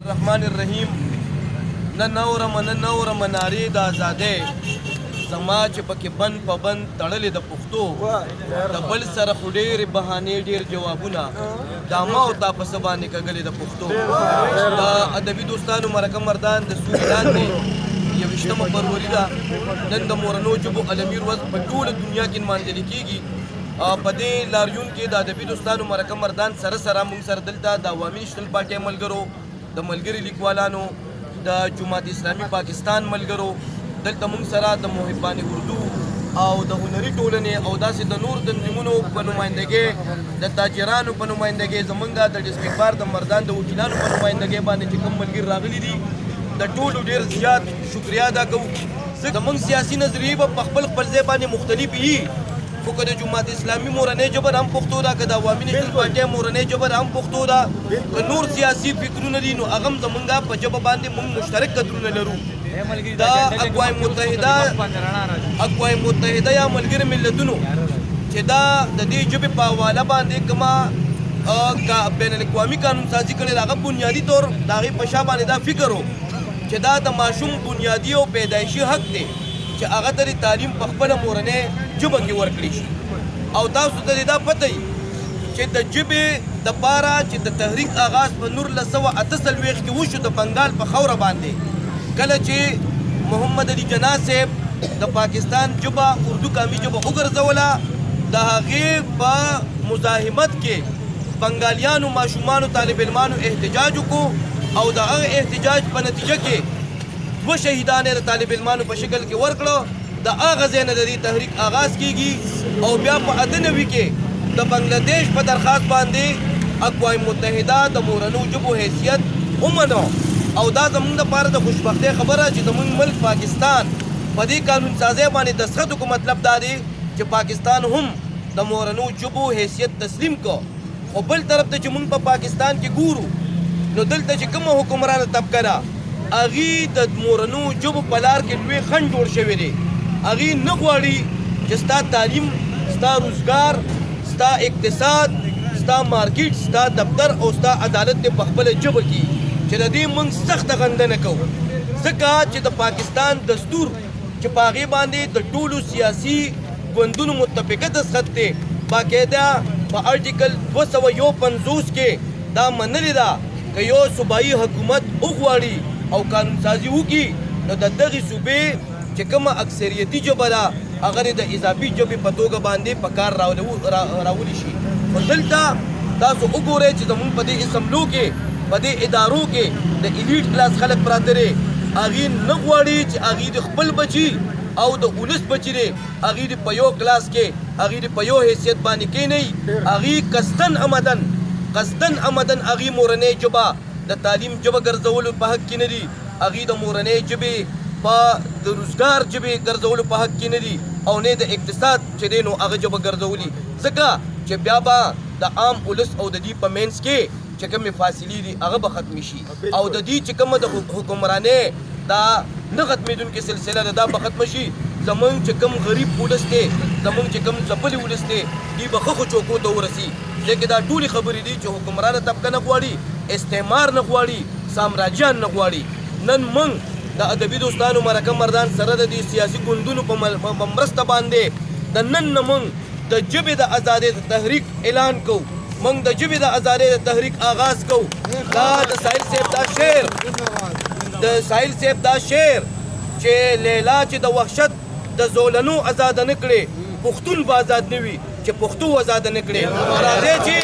الرحمن الرحیم ننورم ناری د آزادۍ زما چې پکې بند په بند تړلې د پښتو د بل سره خو ډېرې بهانې ډېر جوابونه دا ما او تا په څه باندې کږلې د پښتو د ادبي دوستانو مرکه مردان د سوري لاندې 21 فروری ده نن د مورنو ژبو عالمي ورځ په ټوله دنیا کې نمانځل کېږي په دې لاریون کې د ادبي دوستانو مرکه مردان سره موږ سره دلته د عوامي نېشنل پارټۍ ملګرو د ملګري لیکوالانو د جماعت اسلامي پاکستان ملګرو دلته موږ سره د محبان اردو او د هنري ټولنې او داسې د نور تنظیمونو په نمایندګۍ د تاجرانو په نمایندګۍ زموږ د ډسټرکټ بار د مردان د وکیلانو په نمایندګۍ باندې چې کوم ملګري راغلي دي د ټولو ډېر زیات شکریا ادا کوو زموږ سیاسي نظریې به په خپل ځای باندې مختلفې وي خو که د جماعت اسلامي مورنۍ ژبه هم پښتو ده که د عوامي نېشنل پارټۍ مورنۍ ژبه هم پښتو ده که نور سیاسي فکرونه دي نو هغه هم زموږ په ژبه باندې موږ مشترک قدرونه لرو دا اقوام متحده یا ملګري ملتونو چې دا د دې ژبې په حواله باندې کومه بین الاقوامي قانون سازي کړې ده هغه بنیادي طور د هغې په شا باندې دا فکر و چې دا د ماشوم بنیادي او پیدایشي حق دی چې هغه ته تعلیم په خپله مورنۍ ژبه کې ورکړی شي او تاسو ته دا پته وي چې د ژبې دپاره چې د تحریک آغاز په 1948 کې وشو د بنګال په خاوره باندې کله چې محمد علي جناح صاحب د پاکستان ژبه اردو قامي ژبه وګرځوله د هغې په مزاحمت کې بنګالیانو ماشومانو طالب علمانو احتجاج وکړو او د هغه احتجاج په نتیجه کې 2 شهیدان د طالب علمانو په شکل کې ورکړو د هغه ځای نه د دې تحریک آغاز کیږي او بیا په 98 کې د بنګلادیش په درخواست باندې اقوام متحده د مورنو ژبو حیثیت ومنو او دا زموږ لپاره د خوشبختۍ خبره چې زموږ ملک پاکستان په دې قانون سازۍ باندې دستخط وکړو مطلب دا دی چې پاکستان هم د مورنو ژبو حیثیت تسلیم کو خو بل طرف ته چې موږ په پاکستان کې ګورو نو دلته چې کومه حکمرانه طبقه ده هغې د مورنو ژبو په لار کې لوی خنډ جوړ شوی دی هغې نه غواړي چې ستا تعلیم ستا روزګار ستا اقتصاد ستا مارکیټ ستا دفتر او ستا عدالت دې په خپله ژبه کې چې د دې موږ سخته غندنه کوو ځکه چې د پاکستان دستور چې په هغې باندې د ټولو سیاسي ګوندونو متفقه دستخط دی باقاعده په ارټیکل 251 کې دا منلې ده که یو صوبایي حکومت وغواړي او قانون سازي وکړي نو د دغې صوبې چې کومه اکثریتي ژبه ده هغه د اضافي ژبې په توګه باندې په کار راولی شي خو دلته تاسو وګورئ چې زموږ په دې اسمبلو کې په دې ادارو کې د ایلیټ کلاس خلک پراته دی هغې نه غواړي چې هغې د خپل بچي او د ولس بچي دی هغې د په یو کلاس کې هغې د په یو حیثیت باندې کښېنئ هغې قصدن عمدن هغې مورنۍ ژبه د تعلیم ژبه ګرځولو په حق کې نه دي هغې د مورنۍ ژبې په د روزګار ژبې ګرځولو په حق کې نه دي او نه د اقتصاد چې دی نو هغه ژبه ګرځولي ځکه چې بیا به د عام ولس او د دې په منځ کې چې کومې فاصلې دي هغه به ختمې شي او د دې چې کومه د حکمرانۍ دا نه ختمېدونکې سلسله ده دا به ختمه شي زمونږ چې کوم غریب ولس دی زمونږ چې کوم ځپلي ولس دی دوی به ښه چوکو ته ورسي لیکن دا ټولې خبرې دي چې حکمرانه طبقه نه غواړي استعمار نه غواړي سامراجیان نه غواړي نن موږ د ادبي دوستانو مرکه مردان سره د دې سیاسي ګوندونو په مرسته باندې د نن نه موږ د ژبې د ازادۍ د تحریک اعلان کوو موږ د ژبې د ازادۍ د تحریک آغاز کوو دا د ساحل صاحب دا شعر چې لیلا چې د وحشت د زولنو آزاده نه کړې پښتون به آزاد نه وي چې پښتو آزاده نه کړې راځئ چې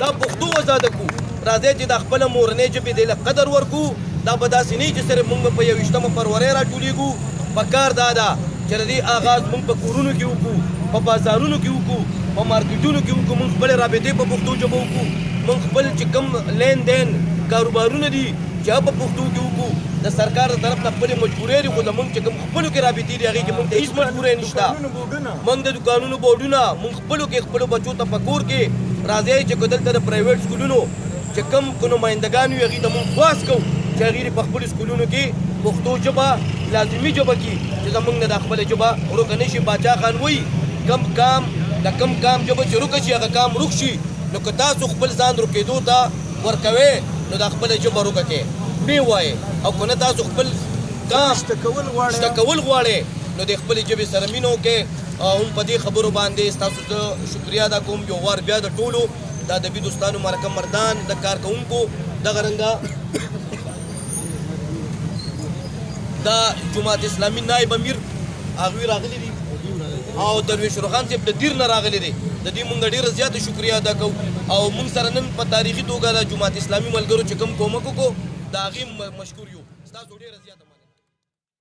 دا پښتو آزاده کړو راځئ چې د خپله مورنۍ ژبې دی له قدر ورکړو دا به داسې نه وي چې صرف موږ په 21 فروری راټولېږو پکار دا ده چې د دې آغاز موږ په کورونو کې وکړو په بازارونو کې وکړو په مارکیټونو کې وکړو موږ خپلې رابطې په پښتو ژبه وکړو موږ خپل چې کوم لین دین کاروبارونه دي چې په پښتو کې وکړو د سرکار د طرف نه خپلې مجبورۍ دي خو زموږ چې کوم خپلو کې رابطې دي هغې کې موږ ته هېڅ مجبورۍ نشته موږ د دوکانونو بورډونه موږ خپلو کې خپلو بچو ته په کور کې راځئ چې که دلته د پرایویټ سکولونو چې کوم نمایندګان وي هغې ته موږ خواست کوو چې هغې په خپلو سکولونو کې پښتو ژبه لازمي ژبه کړي چې زمونږ نه د خپله ژبه ورکه نه شي. باچا خان وایي کم کام ژبه چې ورکه شي هغه کام ورک شي. نو که تاسو خپل ځان روکېدو ته ورکوئ نو د خپله ژبه ورکه کړئ، مې وایئ. او که نه تاسو خپل کام شته کول غواړئ نو د خپلې ژبې سره مینه وکړئ. هم په دې خبرو باندې ستاسو ته شکریا ادا کوم یو وار بیا د ټولو د ادبي دوستانو مرکه مردان د کارکوونکو دغه رنګه د جماعت اسلامي نایب امیر هغوی راغلي دي او درویش روخان صاحب د دیر نه راغلی دی. د دې مونږ ډېره زیاته شکریا ادا کوو او مونږ سره نن په تاریخي توګه د جماعت اسلامي ملګرو چې کوم کومک وکړو د هغې مشکور یو. ستاسو ډېره زیاته